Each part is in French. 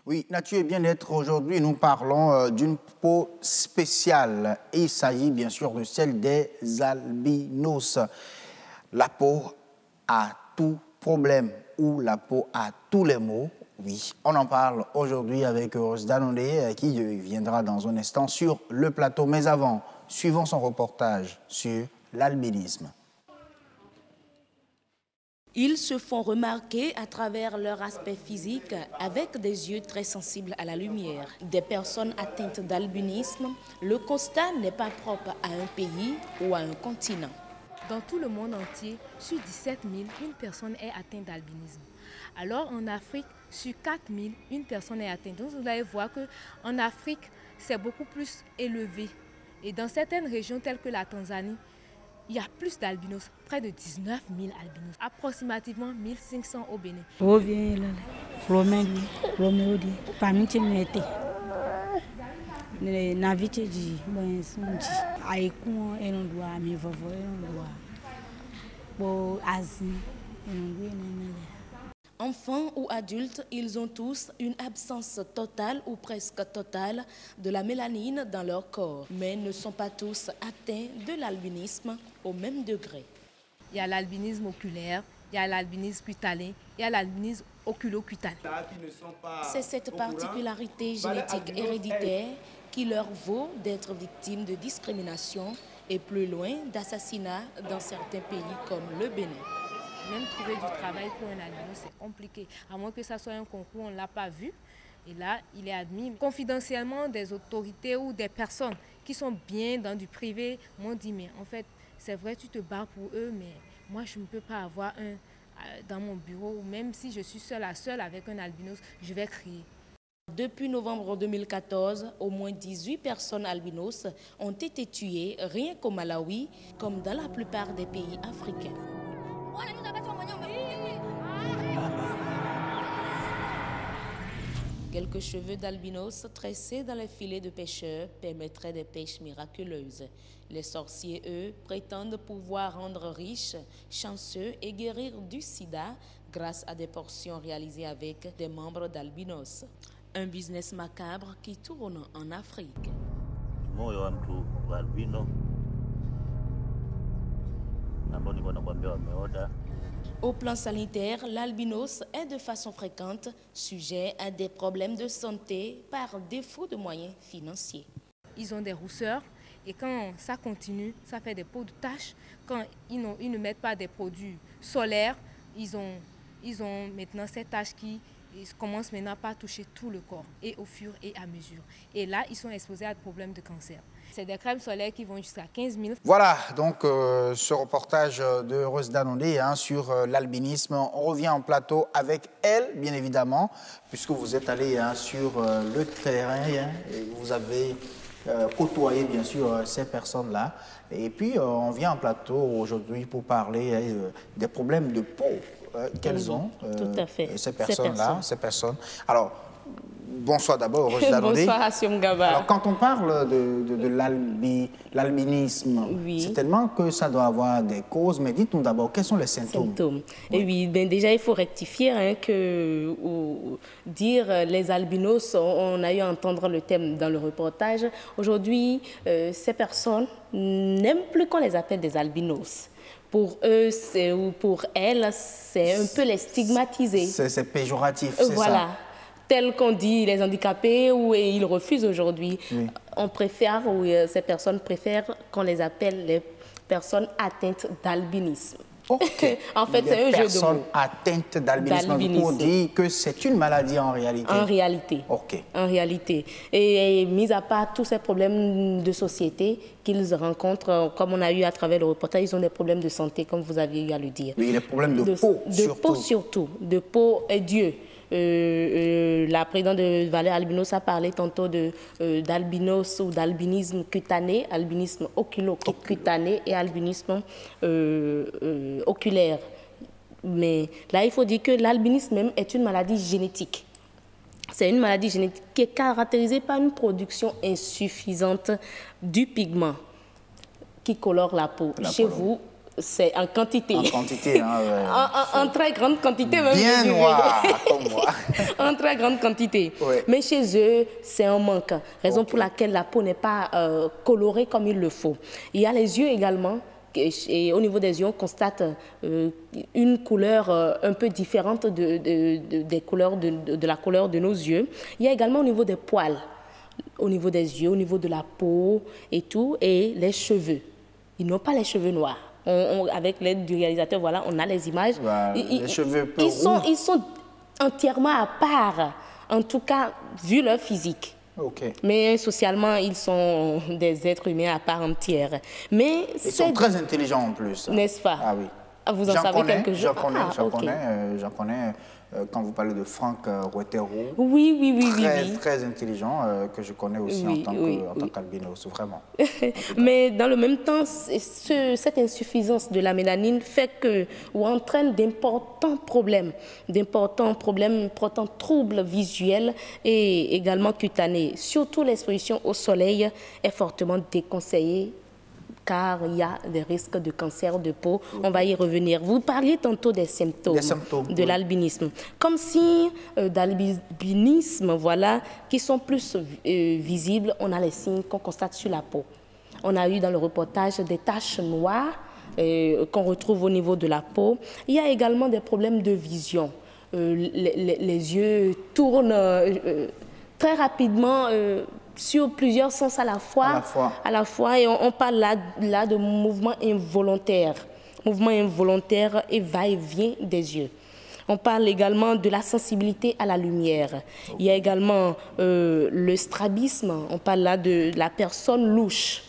Oui, Nature et bien-être, aujourd'hui, nous parlons d'une peau spéciale. Et il s'agit bien sûr de celle des albinos. La peau a tout problème ou la peau a tous les maux. Oui, on en parle aujourd'hui avec Rose Danondé qui viendra dans un instant sur le plateau. Mais avant, suivons son reportage sur l'albinisme. Ils se font remarquer à travers leur aspect physique avec des yeux très sensibles à la lumière. Des personnes atteintes d'albinisme, le constat n'est pas propre à un pays ou à un continent. Dans tout le monde entier, sur 17 000, une personne est atteinte d'albinisme. Alors en Afrique, sur 4 000, une personne est atteinte. Donc vous allez voir qu'en Afrique, c'est beaucoup plus élevé. Et dans certaines régions telles que la Tanzanie, il y a plus d'albinos, près de 19 000 albinos, approximativement 1 500 au Bénin. Enfants ou adultes, ils ont tous une absence totale ou presque totale de la mélanine dans leur corps, mais ne sont pas tous atteints de l'albinisme au même degré. Il y a l'albinisme oculaire, il y a l'albinisme cutané, il y a l'albinisme oculocutané. C'est cette particularité génétique héréditaire qui leur vaut d'être victimes de discrimination et plus loin d'assassinats dans certains pays comme le Bénin. Même trouver du travail pour un albino, c'est compliqué. À moins que ça soit un concours, on ne l'a pas vu. Et là, il est admis confidentiellement des autorités ou des personnes qui sont bien dans du privé m'ont dit, mais en fait, c'est vrai, tu te bats pour eux, mais moi, je ne peux pas avoir un dans mon bureau. Ou même si je suis seule à seule avec un albinos, je vais crier. Depuis novembre 2014, au moins 18 personnes albinos ont été tuées rien qu'au Malawi, comme dans la plupart des pays africains. Quelques cheveux d'albinos tressés dans les filets de pêcheurs permettraient des pêches miraculeuses. Les sorciers, eux, prétendent pouvoir rendre riches, chanceux et guérir du sida grâce à des portions réalisées avec des membres d'albinos. Un business macabre qui tourne en Afrique. Au plan sanitaire, l'albinos est de façon fréquente sujet à des problèmes de santé par défaut de moyens financiers. Ils ont des rousseurs et quand ça continue, ça fait des peaux de taches. Quand ils ne mettent pas des produits solaires, ils ont maintenant ces taches qui commencent maintenant à toucher tout le corps et au fur et à mesure. Et là, ils sont exposés à des problèmes de cancer. C'est des crèmes solaires qui vont jusqu'à 15 000. Voilà, donc ce reportage de Rose Danondé sur l'albinisme. On revient en plateau avec elle, bien évidemment, puisque vous êtes allé sur le terrain et vous avez côtoyé, bien sûr, ces personnes-là. Et puis, on vient en plateau aujourd'hui pour parler des problèmes de peau qu'elles ont, tout à fait. Ces personnes. Alors, bonsoir d'abord, Rose Danondé. Bonsoir, Assim Gaba. Alors, quand on parle de l'albinisme, oui, c'est tellement que ça doit avoir des causes, mais dites-nous d'abord, quels sont les symptômes? Oui. Et oui, déjà, il faut rectifier dire les albinos, on a eu à entendre le thème dans le reportage. Aujourd'hui, ces personnes n'aiment plus qu'on les appelle des albinos. Pour eux ou pour elles, c'est un peu les stigmatiser. C'est péjoratif, c'est voilà. Ça. Tel qu'on dit les handicapés, et ils refusent aujourd'hui. Oui. On préfère, ces personnes préfèrent qu'on les appelle les personnes atteintes d'albinisme. Okay. En fait, c'est un jeu de mots. Personnes atteintes d'albinisme pour dire que c'est une maladie en réalité. En réalité. Ok. En réalité. Et mis à part tous ces problèmes de société qu'ils rencontrent, comme on a eu à travers le reportage, ils ont des problèmes de santé, comme vous aviez eu à le dire. Oui, les problèmes de peau surtout. De peau surtout. De peau et d'yeux. La présidente de Valais Albinos a parlé tantôt d'albinos ou d'albinisme cutané, albinisme oculocutané et albinisme oculaire. Mais là, il faut dire que l'albinisme même est une maladie génétique. C'est une maladie génétique qui est caractérisée par une production insuffisante du pigment qui colore la peau. Chez vous, C'est en quantité. En quantité, hein, ouais. En très grande quantité. Même, bien noir, comme moi. En très grande quantité. Ouais. Mais chez eux, c'est un manque. Raison pour laquelle la peau n'est pas colorée comme il le faut. Il y a les yeux également. Et au niveau des yeux, on constate une couleur un peu différente des couleurs de la couleur de nos yeux. Il y a également au niveau des poils, au niveau des yeux, au niveau de la peau et tout, et les cheveux. Ils n'ont pas les cheveux noirs. Avec l'aide du réalisateur, voilà, on a les images. Bah, les cheveux peu ils sont entièrement à part, en tout cas, vu leur physique. Okay. Mais socialement, ils sont des êtres humains à part entière. Mais ils sont très intelligents en plus. N'est-ce pas? Ah oui. Vous en savez quelque chose? J'en connais. Quand vous parlez de Franck Rouetero, oui. Très intelligent, que je connais aussi en tant qu'albinos, vraiment. Mais dans le même temps, cette insuffisance de la mélanine fait que, ou entraîne d'importants problèmes, d'importants troubles visuels et également cutanés. Surtout l'exposition au soleil est fortement déconseillée, car il y a des risques de cancer de peau. On va y revenir. Vous parliez tantôt des symptômes de l'albinisme. Comme si d'albinisme, voilà, qui sont plus visibles, on a les signes qu'on constate sur la peau. On a eu dans le reportage des taches noires qu'on retrouve au niveau de la peau. Il y a également des problèmes de vision. Les yeux tournent très rapidement sur plusieurs sens à la fois, et on parle là de mouvement involontaire et va-et-vient des yeux. On parle également de la sensibilité à la lumière. Il y a également le strabisme, on parle là de la personne louche.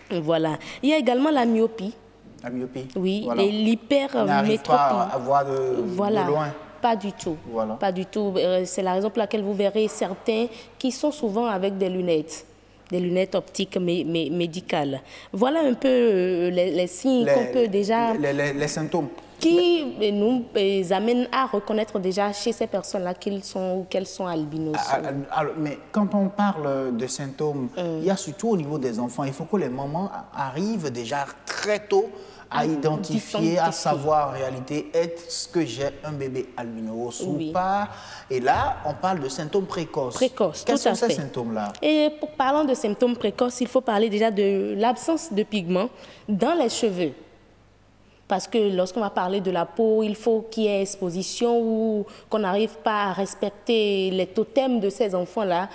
Voilà. Il y a également la myopie. La myopie. Oui, voilà. Et l'hypermétropie. On n'arrive pas à voir de loin. Pas du tout. Voilà. Pas du tout. C'est la raison pour laquelle vous verrez certains qui sont souvent avec des lunettes optiques médicales. Voilà un peu les signes qu'on peut déjà... Les symptômes. Qui nous amènent à reconnaître déjà chez ces personnes-là qu'ils sont ou qu'elles sont albinos. Mais quand on parle de symptômes, il y a surtout au niveau des enfants, il faut que les mamans arrivent déjà très tôt à identifier, à savoir en réalité, est-ce que j'ai un bébé albinos ou pas? Et là, on parle de symptômes précoces. Quels sont ces symptômes-là? Et parlant de symptômes précoces, il faut parler déjà de l'absence de pigments dans les cheveux. Parce que lorsqu'on va parler de la peau, il faut qu'il y ait exposition ou qu'on n'arrive pas à respecter les totems de ces enfants-là.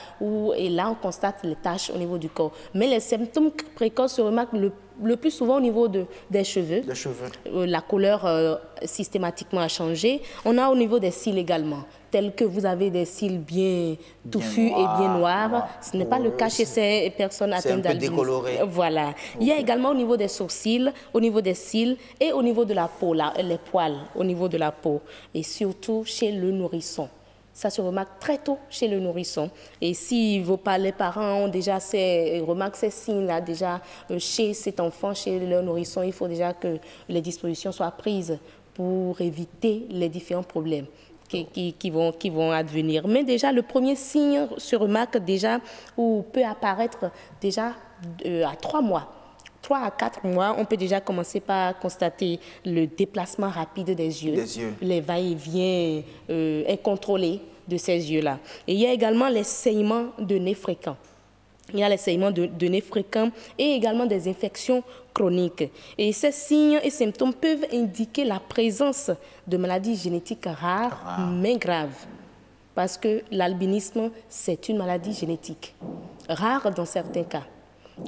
Et là, on constate les taches au niveau du corps. Mais les symptômes précoces se remarquent le plus souvent au niveau des cheveux. La couleur systématiquement a changé. On a au niveau des cils également, tels que vous avez des cils bien touffus et bien noirs. Ce n'est pas le cas chez ces personnes atteintes d'albinisme. Décoloré. Voilà. Okay. Il y a également au niveau des sourcils, au niveau des cils et au niveau de la peau, les poils au niveau de la peau. Et surtout chez le nourrisson. Ça se remarque très tôt chez le nourrisson. Et si les parents ont déjà remarquent ces signes-là déjà chez cet enfant, chez le nourrisson, il faut déjà que les dispositions soient prises pour éviter les différents problèmes qui vont advenir. Mais déjà, le premier signe se remarque déjà ou peut apparaître déjà à 3 mois. 3 à 4 mois, on peut déjà commencer par constater le déplacement rapide des yeux. Les va-et-vient incontrôlés de ces yeux-là. Et il y a également les saignements de nez fréquents. Il y a les saignements de nez fréquents et également des infections chroniques. Et ces signes et symptômes peuvent indiquer la présence de maladies génétiques rares mais graves. Parce que l'albinisme, c'est une maladie génétique, rare dans certains cas.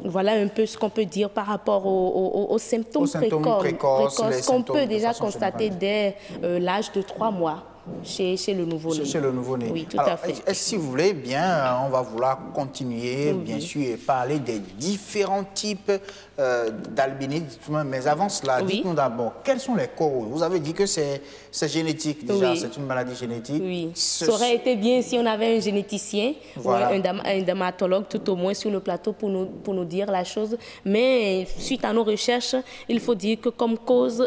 Voilà un peu ce qu'on peut dire par rapport aux symptômes précoces qu'on peut déjà constater dès l'âge de 3 mois chez le nouveau-né. Chez le nouveau-né. Oui, tout à fait. Si vous voulez bien, on va vouloir continuer, bien sûr, et parler des différents types d'albinisme. Mais avant cela, dites-nous d'abord, quelles sont les causes? Vous avez dit que c'est génétique déjà, c'est une maladie génétique. Oui, ça aurait été bien si on avait un généticien, ou un dermatologue tout au moins sur le plateau pour nous dire la chose. Mais suite à nos recherches, il faut dire que comme cause,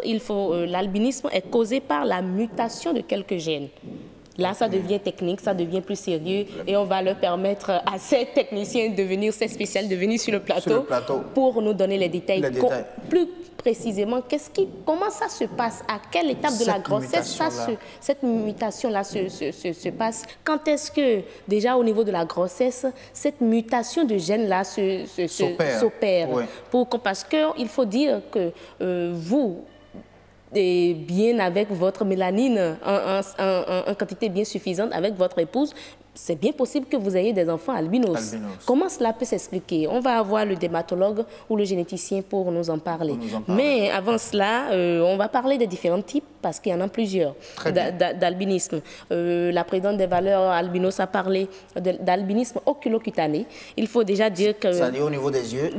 l'albinisme est causé par la mutation de quelques gènes. Là, ça devient technique, ça devient plus sérieux et on va leur permettre à ces techniciens de venir, ces spécialistes de venir sur le plateau pour nous donner les détails. précisément, comment ça se passe? À quelle étape de la grossesse cette mutation-là se passe? Quand est-ce que, déjà au niveau de la grossesse, cette mutation de gène-là s'opère? Oui. Parce qu'il faut dire que vous, et bien avec votre mélanine en quantité bien suffisante avec votre épouse, c'est bien possible que vous ayez des enfants albinos. Comment cela peut s'expliquer? On va avoir le dermatologue ou le généticien pour nous en parler. Mais avant cela, on va parler des différents types parce qu'il y en a plusieurs d'albinisme. La présidente des valeurs albinos a parlé d'albinisme oculocutané. Il faut déjà dire que... C'est-à-dire au niveau des yeux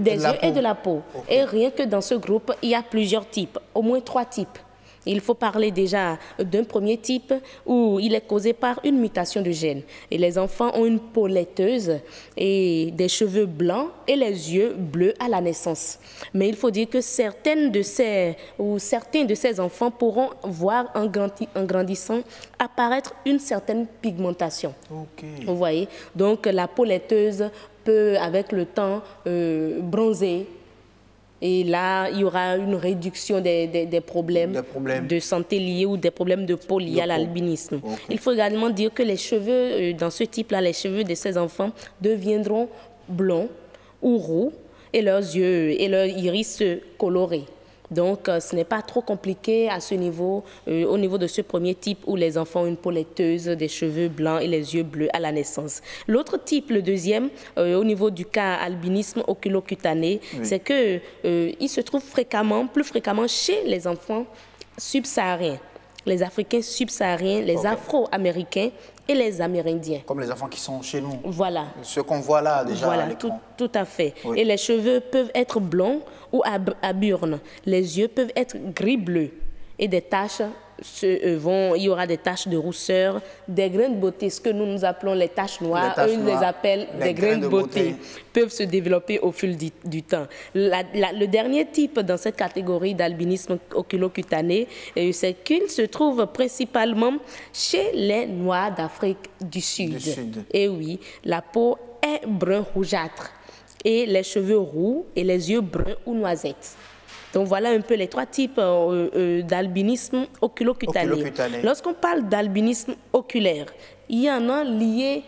et de la peau. Okay. Et rien que dans ce groupe, il y a plusieurs types, au moins 3 types. Il faut parler déjà d'un premier type où il est causé par une mutation de gène. Et les enfants ont une peau laiteuse et des cheveux blancs et les yeux bleus à la naissance. Mais il faut dire que certains de ces enfants pourront voir en grandissant apparaître une certaine pigmentation. Okay. Vous voyez? Donc la peau laiteuse peut avec le temps bronzer. Et là, il y aura une réduction des problèmes de santé liés ou des problèmes de peau liés à l'albinisme. Okay. Il faut également dire que les cheveux, dans ce type-là, les cheveux de ces enfants deviendront blonds ou roux et leurs yeux et leur iris colorés. Donc, ce n'est pas trop compliqué à ce niveau, au niveau de ce premier type où les enfants ont une peau laiteuse, des cheveux blancs et les yeux bleus à la naissance. L'autre type, le deuxième, au niveau du cas albinisme oculocutané, c'est que il se trouve plus fréquemment chez les enfants subsahariens, les Africains subsahariens, les Afro-Américains et les Amérindiens. Comme les enfants qui sont chez nous. Voilà. Ce qu'on voit là déjà à l'écran. Tout à fait. Oui. Et les cheveux peuvent être blonds ou à burnes. Les yeux peuvent être gris-bleu. Et des taches, il y aura des taches de rousseur, des grains de beauté, ce que nous appelons les taches noires, eux ils les appellent des grains de beauté, peuvent se développer au fil du temps. Le dernier type dans cette catégorie d'albinisme oculocutané, c'est qu'il se trouve principalement chez les Noirs d'Afrique du Sud. Et oui, la peau est brun rougeâtre et les cheveux roux et les yeux bruns ou noisettes. Donc voilà un peu les 3 types d'albinisme oculocutané. Lorsqu'on parle d'albinisme oculaire, il y en a liés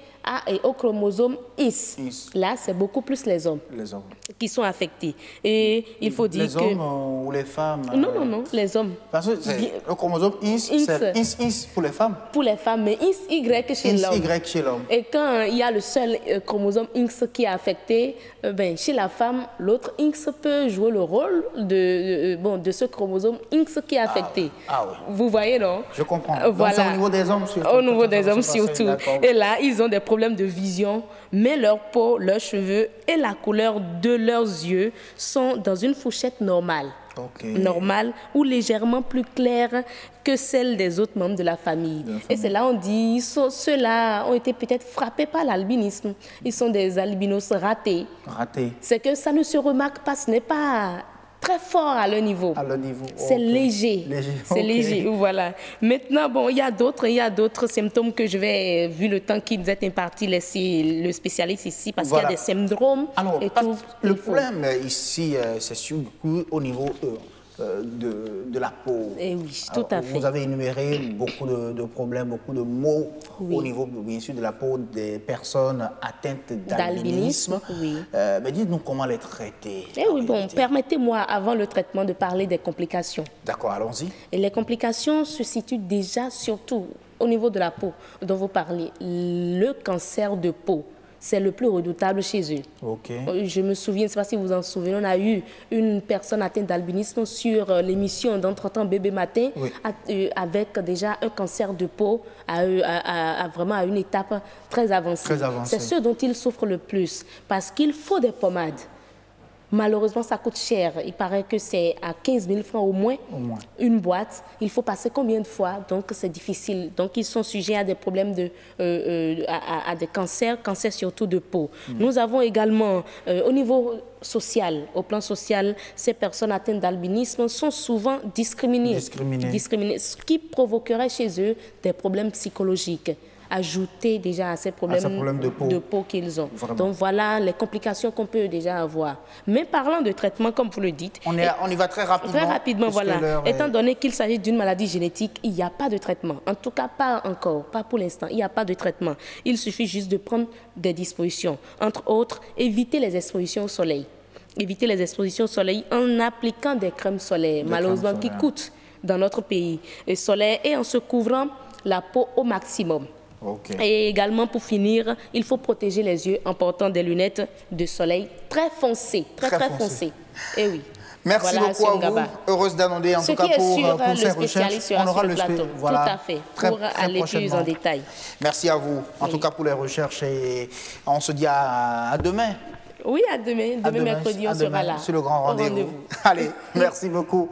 au chromosome X. Là, c'est beaucoup plus les hommes qui sont affectés. Et il faut dire les hommes ou les femmes? Non, les hommes. Parce que le chromosome X, c'est X pour les femmes? Pour les femmes, mais XY chez l'homme. Y chez l'homme. Et quand il y a le seul chromosome X qui est affecté, chez la femme, l'autre X peut jouer le rôle de ce chromosome X qui est affecté. Oui. Vous voyez, non? Je comprends. Voilà. Donc, c'est au niveau des hommes surtout. Au niveau des hommes surtout. Et là, ils ont des problèmes de vision, mais leur peau, leurs cheveux et la couleur de leurs yeux sont dans une fourchette normale. Normale ou légèrement plus claire que celle des autres membres de la famille. Et c'est là on dit, ceux-là ont été peut-être frappés par l'albinisme. Ils sont des albinos ratés. C'est que ça ne se remarque pas, ce n'est pas très fort à leur niveau. C'est léger. C'est léger, voilà. Maintenant, bon, il y a d'autres symptômes que je vais, vu le temps qui nous est imparti, laisser le spécialiste ici, parce qu'il y a des syndromes. Alors, le problème ici, c'est surtout au niveau de la peau. Et oui, tout à fait. Vous avez énuméré beaucoup de problèmes, beaucoup de maux au niveau, bien sûr, de la peau des personnes atteintes d'albinisme. Mais dites-nous comment les traiter. Permettez-moi, avant le traitement, de parler des complications. D'accord, allons-y. Et les complications se situent déjà surtout au niveau de la peau dont vous parlez. Le cancer de peau. C'est le plus redoutable chez eux. Je me souviens, je ne sais pas si vous en souvenez, on a eu une personne atteinte d'albinisme sur l'émission d'Entretemps Bébé Matin avec déjà un cancer de peau vraiment à une étape très avancée. C'est ce dont ils souffrent le plus parce qu'il faut des pommades. Malheureusement, ça coûte cher. Il paraît que c'est à 15 000 francs au moins, une boîte. Il faut passer combien de fois? Donc, c'est difficile. Donc, ils sont sujets à des problèmes à des cancers surtout de peau. Nous avons également, au niveau social, au plan social, ces personnes atteintes d'albinisme sont souvent discriminées, ce qui provoquerait chez eux des problèmes psychologiques. ajouter déjà à ces problèmes de peau qu'ils ont. Vraiment. Donc voilà les complications qu'on peut déjà avoir. Mais parlant de traitement, comme vous le dites, on y va très rapidement. Très rapidement, voilà. Étant donné qu'il s'agit d'une maladie génétique, il n'y a pas de traitement. En tout cas, pas encore, pas pour l'instant. Il n'y a pas de traitement. Il suffit juste de prendre des dispositions. Entre autres, éviter les expositions au soleil. Éviter les expositions au soleil en appliquant des crèmes solaires, malheureusement, qui coûtent dans notre pays, solaires, et en se couvrant la peau au maximum. Okay. Et également, pour finir, il faut protéger les yeux en portant des lunettes de soleil très foncées, très foncées. Et oui. Merci beaucoup à vous, heureuse d'annoncer en tout cas pour ces recherches. On aura le plateau, voilà, tout à fait, pour aller plus en détail. Merci à vous, en tout cas pour les recherches, et on se dit à demain. Oui, à demain. Demain mercredi, on sera là. C'est le grand rendez-vous. Allez, merci beaucoup.